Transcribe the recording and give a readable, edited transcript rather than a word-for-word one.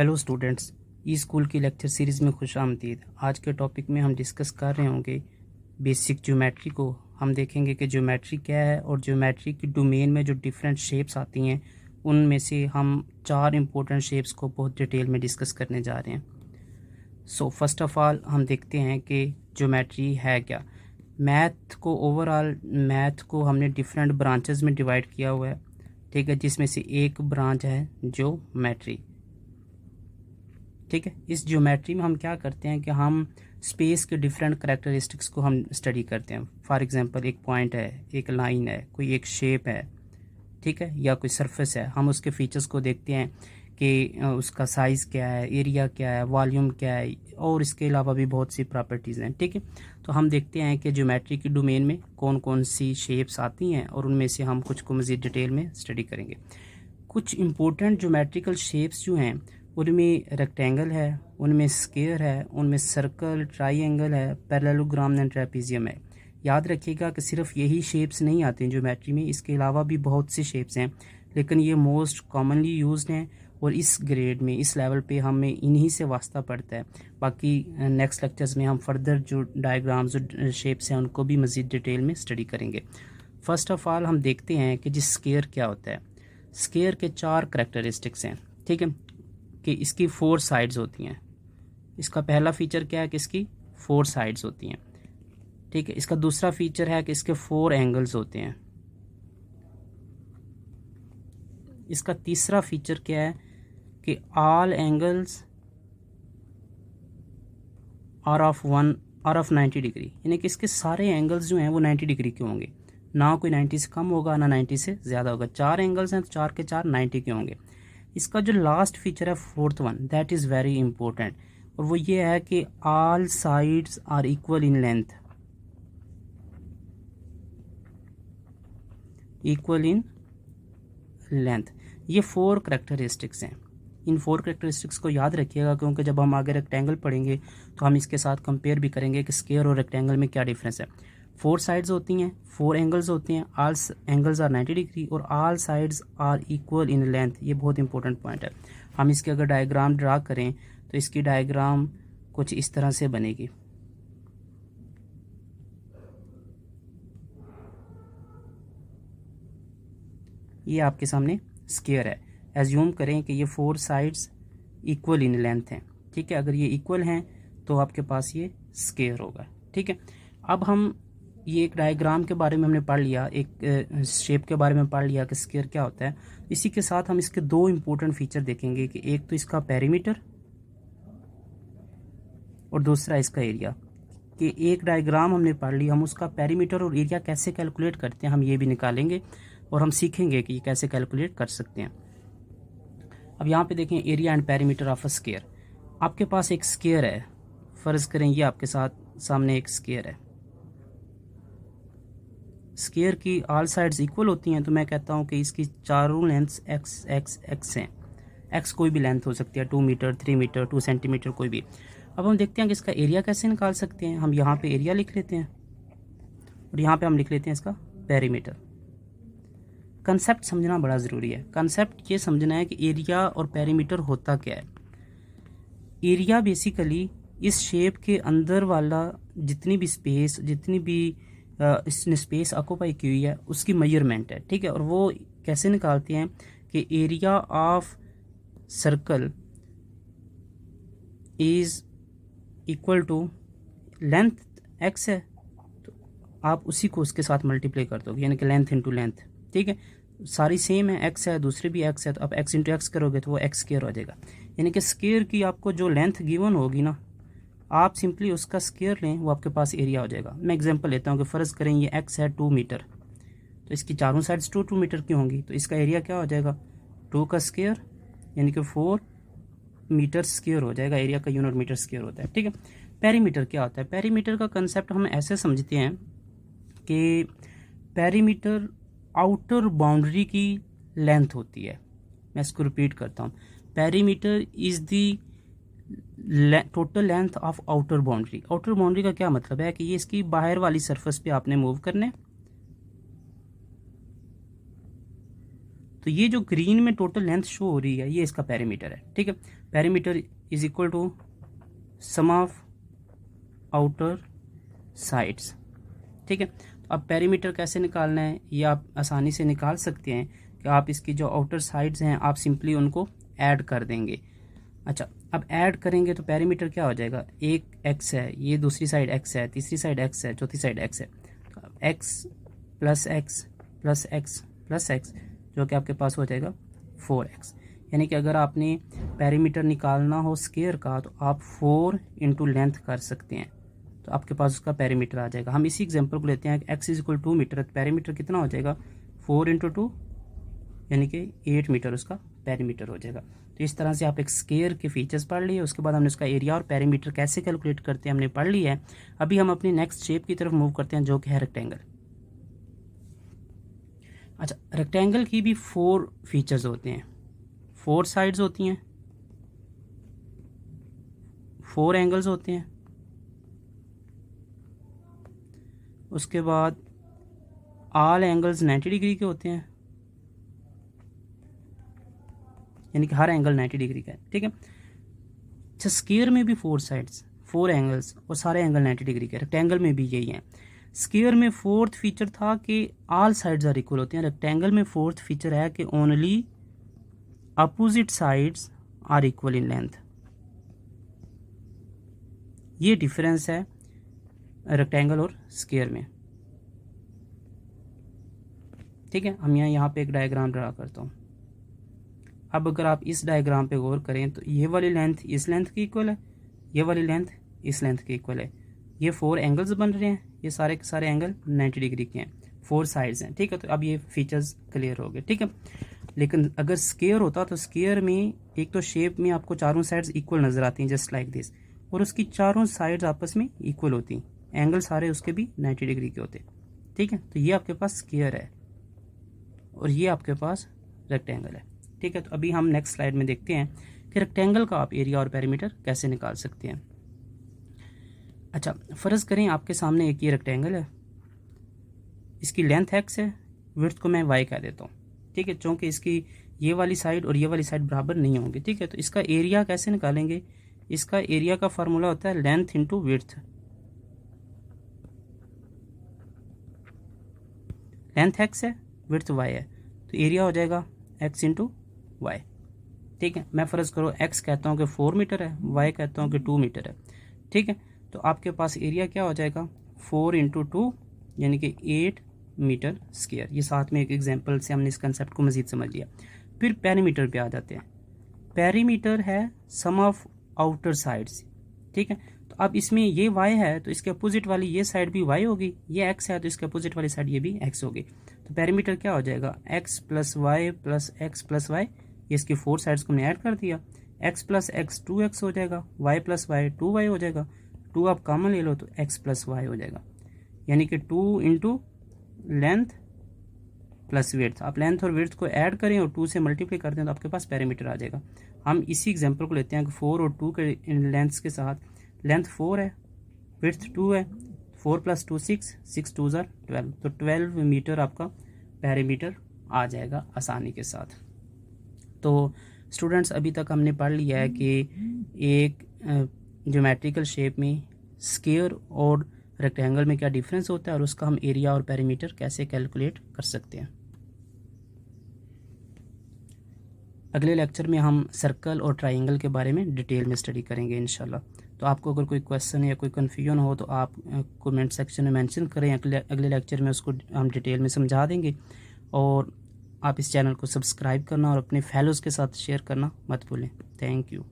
Hello students, ई school की lecture series में खुश आमदीद। आज के टॉपिक में हम डिस्कस कर रहे होंगे बेसिक ज्योमेट्री को। हम देखेंगे कि ज्योमेट्री क्या है और ज्योमेट्री की डोमेन में जो डिफरेंट शेप्स आती हैं उनमें से हम 4 इम्पोर्टेंट शेप्स को बहुत डिटेल में डिस्कस करने जा रहे हैं। सो फर्स्ट ऑफ ऑल हम देखते हैं कि ज्योमेट्री है क्या। मैथ को हमने डिफरेंट ब्रांचेस में डिवाइड किया हुआ है, ठीक है, जिसमें से एक ब्रांच है ज्योमेट्री। ठीक है, इस ज्योमेट्री में हम क्या करते हैं कि हम स्पेस के डिफरेंट करेक्टरिस्टिक्स को हम स्टडी करते हैं। फॉर एग्जांपल एक पॉइंट है, एक लाइन है, कोई एक शेप है, ठीक है, या कोई सरफेस है। हम उसके फीचर्स को देखते हैं कि उसका साइज़ क्या है, एरिया क्या है, वॉल्यूम क्या है, और इसके अलावा भी बहुत सी प्रॉपर्टीज़ हैं। ठीक है, तो हम देखते हैं कि ज्योमेट्री की डोमेन में कौन कौन सी शेप्स आती हैं और उनमें से हम कुछ को मज़ीद डिटेल में स्टडी करेंगे। कुछ इम्पोर्टेंट ज्योमेट्रिकल शेप्स जो हैं उनमें रेक्टेंगल है, उनमें स्क्वायर है, उनमें सर्कल, ट्राइंगल है, पैरेललोग्राम एंड ट्रेपेजियम है। याद रखिएगा कि सिर्फ यही शेप्स नहीं आते हैं ज्योमेट्री में, इसके अलावा भी बहुत से शेप्स हैं, लेकिन ये मोस्ट कॉमनली यूज्ड हैं और इस ग्रेड में, इस लेवल पे हमें इन्हीं से वास्ता पड़ता है। बाकी नेक्स्ट लेक्चर्स में हम फर्दर जो डायग्राम्स, जो शेप्स हैं, उनको भी मज़ीद डिटेल में स्टडी करेंगे। फर्स्ट ऑफ ऑल हम देखते हैं कि जिस स्क्वायर क्या होता है। स्क्वायर के 4 करेक्टरिस्टिक्स हैं, ठीक है, कि इसकी 4 साइड्स होती हैं। इसका पहला फीचर क्या है कि इसकी 4 साइड्स होती हैं, ठीक है। इसका दूसरा फीचर है कि इसके 4 एंगल्स होते हैं। इसका तीसरा फीचर क्या है कि all angles are of 90 degree, यानी कि इसके सारे एंगल्स जो हैं वो 90 डिग्री के होंगे, ना कोई 90 से कम होगा ना 90 से ज़्यादा होगा। 4 एंगल्स हैं तो 4 के 4 90 के होंगे। इसका जो लास्ट फीचर है, fourth one, that is very important, और वो ये है कि all sides are equal in length. Equal in length, ये 4 करेक्टरिस्टिक्स हैं। इन 4 करेक्टरिस्टिक्स को याद रखिएगा, क्योंकि जब हम आगे रेक्टेंगल पढ़ेंगे तो हम इसके साथ कंपेयर भी करेंगे कि स्क्वायर और रेक्टेंगल में क्या डिफरेंस है। 4 साइड्स होती हैं, 4 एंगल्स होते हैं, ऑल एंगल्स आर 90 डिग्री और all sides are equal in length. ये बहुत इंपॉर्टेंट पॉइंट है। हम इसके अगर डायग्राम ड्रा करें तो इसकी डायग्राम कुछ इस तरह से बनेगी। ये आपके सामने स्क्वायर है। एज्यूम करें कि ये 4 साइड्स इक्वल इन लेंथ हैं, ठीक है। अगर ये इक्वल हैं तो आपके पास ये स्क्वायर होगा, ठीक है। अब हम ये एक डायग्राम के बारे में हमने पढ़ लिया, एक शेप के बारे में पढ़ लिया कि स्क्वायर क्या होता है। इसी के साथ हम इसके 2 इंपॉर्टेंट फीचर देखेंगे कि एक तो इसका पेरीमीटर और दूसरा इसका एरिया। कि एक डायग्राम हमने पढ़ लिया, हम उसका पेरीमीटर और एरिया कैसे कैलकुलेट करते हैं हम ये भी निकालेंगे और हम सीखेंगे कि ये कैसे कैलकुलेट कर सकते हैं। अब यहाँ पे देखें, area and perimeter of a square. आपके पास एक स्क्वायर है, फ़र्ज़ करें ये आपके साथ सामने एक स्क्वायर है। स्क्वायर की ऑल साइड्स इक्वल होती हैं, तो मैं कहता हूँ कि इसकी चारों लेंथ्स एक्स एक्स एक्स हैं। एक्स कोई भी लेंथ हो सकती है, 2 मीटर, 3 मीटर, 2 सेंटीमीटर, कोई भी। अब हम देखते हैं कि इसका एरिया कैसे निकाल सकते हैं। हम यहाँ पे एरिया लिख लेते हैं और यहाँ पे हम लिख लेते हैं इसका पेरीमीटर। कंसेप्ट समझना बड़ा ज़रूरी है। कंसेप्ट ये समझना है कि एरिया और पेरीमीटर होता क्या है। एरिया बेसिकली इस शेप के अंदर वाला जितनी भी स्पेस, जितनी भी इसने स्पेस ऑक्यूपाई की हुई है उसकी मेजरमेंट है, ठीक है। और वो कैसे निकालते हैं कि area of circle is equal to length x है, तो आप उसी को उसके साथ मल्टीप्लाई कर दोगे, यानी कि लेंथ इंटू लेंथ, ठीक है। सारी सेम है, एक्स है, दूसरी भी एक्स है, तो आप एक्स इंटू एक्स करोगे तो वो एक्स स्क्वायर हो जाएगा। यानी कि स्क्वायर की आपको जो लेंथ गिवन होगी ना, आप सिंपली उसका स्क्वायर लें, वो आपके पास एरिया हो जाएगा। मैं एग्जांपल लेता हूँ कि फ़र्ज़ करें ये एक्स है 2 मीटर, तो इसकी चारों साइड्स 2 मीटर की होंगी, तो इसका एरिया क्या हो जाएगा, 2 का स्क्वायर, यानी कि 4 मीटर स्क्वायर हो जाएगा। एरिया का यूनिट मीटर स्क्वायर होता है, ठीक है। पेरीमीटर क्या होता है? पेरीमीटर का कंसेप्ट हम ऐसे समझते हैं कि पेरीमीटर आउटर बाउंड्री की लेंथ होती है। मैं इसको रिपीट करता हूँ, perimeter is the total length of outer boundary. Outer boundary का क्या मतलब है कि ये इसकी बाहर वाली सरफेस पे आपने मूव करने, तो ये जो ग्रीन में टोटल लेंथ शो हो रही है ये इसका पेरीमीटर है, ठीक है। Perimeter is equal to sum of outer sides, ठीक है। तो अब पेरीमीटर कैसे निकालना है ये आप आसानी से निकाल सकते हैं कि आप इसकी जो आउटर साइड्स हैं आप सिंपली उनको ऐड कर देंगे। अच्छा, अब ऐड करेंगे तो पेरीमीटर क्या हो जाएगा, एक एक्स है, ये दूसरी साइड एक्स है, तीसरी साइड एक्स है, चौथी साइड एक्स है, x plus x plus x plus x जो कि आपके पास हो जाएगा 4x। यानी कि अगर आपने पेरीमीटर निकालना हो स्क्वायर का तो आप 4 इंटू लेंथ कर सकते हैं, तो आपके पास उसका पेरीमीटर आ जाएगा। हम इसी एग्जांपल को लेते हैं कि x इज इक्वल 2 मीटर, तो पेरीमीटर कितना हो जाएगा 4 इंटू 2 यानी कि 8 मीटर उसका पेरीमीटर हो जाएगा। तो इस तरह से आप एक स्क्वायर के फीचर्स पढ़ लिए, उसके बाद हमने उसका एरिया और पेरीमीटर कैसे कैलकुलेट करते हैं हमने पढ़ लिया है। अभी हम अपनी नेक्स्ट शेप की तरफ मूव करते हैं जो कि है रेक्टेंगल। अच्छा, रेक्टेंगल की भी 4 फीचर्स होते हैं, 4 साइड्स होती हैं, 4 एंगल्स होते हैं, उसके बाद ऑल एंगल्स 90 डिग्री के होते हैं, यानी कि हर एंगल 90 डिग्री का है, ठीक है। अच्छा, स्क्वायर में भी 4 साइड्स, 4 एंगल्स और सारे एंगल 90 डिग्री के, रेक्टेंगल में भी यही है। स्क्वायर में 4th फीचर था कि ऑल साइड्स आर इक्वल होते हैं, रेक्टेंगल में 4th फीचर है कि only opposite sides are equal in length. ये डिफरेंस है रेक्टेंगल और स्क्वायर में, ठीक है। हम यहाँ पे एक डायग्राम ड्रा करता हूँ। अब अगर आप इस डायग्राम पे गौर करें तो ये वाली लेंथ इस लेंथ की इक्वल है, ये वाली लेंथ इस लेंथ की इक्वल है, ये 4 एंगल्स बन रहे हैं, ये सारे के सारे एंगल 90 डिग्री के हैं, 4 साइड्स हैं, ठीक है। तो अब ये फीचर्स क्लियर हो गए, ठीक है। लेकिन अगर स्क्वायर होता तो स्क्वायर में एक तो शेप में आपको चारों साइड्स इक्वल नज़र आती हैं जस्ट लाइक दिस, और उसकी चारों साइड्स आपस में इक्वल होती, एंगल सारे उसके भी 90 डिग्री के होते, ठीक है। तो ये आपके पास स्क्वायर है और ये आपके पास रेक्टेंगल है, ठीक है। तो अभी हम नेक्स्ट स्लाइड में देखते हैं कि रेक्टेंगल का आप एरिया और पेरीमीटर कैसे निकाल सकते हैं। अच्छा, फ़र्ज़ करें आपके सामने एक ये रेक्टेंगल है, इसकी लेंथ x है, विड्थ को मैं y कह देता हूँ, ठीक है, चूँकि इसकी ये वाली साइड और ये वाली साइड बराबर नहीं होंगी, ठीक है। तो इसका एरिया कैसे निकालेंगे, इसका एरिया का फार्मूला होता है length into width. Length x है, विड्थ y है, तो एरिया हो जाएगा x इंटू y, ठीक है। मैं फ़र्ज़ करो x कहता हूँ कि 4 मीटर है, y कहता हूँ कि 2 मीटर है, ठीक है। तो आपके पास एरिया क्या हो जाएगा 4 इंटू 2 यानी कि 8 मीटर स्क्वायर। ये साथ में एक एग्जांपल से हमने इस कंसेप्ट को मज़ीद समझ लिया। फिर पेरीमीटर पे आ जाते हैं। पेरीमीटर है सम ऑफ आउटर साइड्स, ठीक है। तो अब इसमें ये y है तो इसके अपोजिट वाली ये साइड भी y होगी, ये x है तो इसके अपोजिट वाली साइड ये भी x होगी। तो पेरीमीटर क्या हो जाएगा x plus y plus x plus y, ये इसकी 4 साइड्स को हमने ऐड कर दिया, x प्लस एक्स 2x हो जाएगा, y प्लस वाई 2y हो जाएगा, 2 आप कॉमन ले लो तो x प्लस वाई हो जाएगा, यानी कि 2 इंटू लेंथ प्लस विड्थ। आप लेंथ और विड्थ को ऐड करें और 2 से मल्टीप्लाई कर दें तो आपके पास पेरीमीटर आ जाएगा। हम इसी एग्जांपल को लेते हैं कि 4 और 2 के लेंथ्स के साथ, लेंथ 4 है, विड्थ 2 है, 4 प्लस 2 6, 6 2 ज़ार 12, तो 12 मीटर आपका पेरीमीटर आ जाएगा आसानी के साथ। तो स्टूडेंट्स, अभी तक हमने पढ़ लिया है कि एक ज्योमेट्रिकल शेप में स्क्वायर और रेक्टेंगल में क्या डिफरेंस होता है और उसका हम एरिया और पेरीमीटर कैसे कैलकुलेट कर सकते हैं। अगले लेक्चर में हम सर्कल और ट्रायंगल के बारे में डिटेल में स्टडी करेंगे इंशाल्लाह। तो आपको अगर कोई क्वेश्चन या कोई कन्फ्यूजन हो तो आप कमेंट सेक्शन में मेंशन करें, अगले लेक्चर में उसको हम डिटेल में समझा देंगे। और आप इस चैनल को सब्सक्राइब करना और अपने फेलोज़ के साथ शेयर करना मत भूलें। Thank you.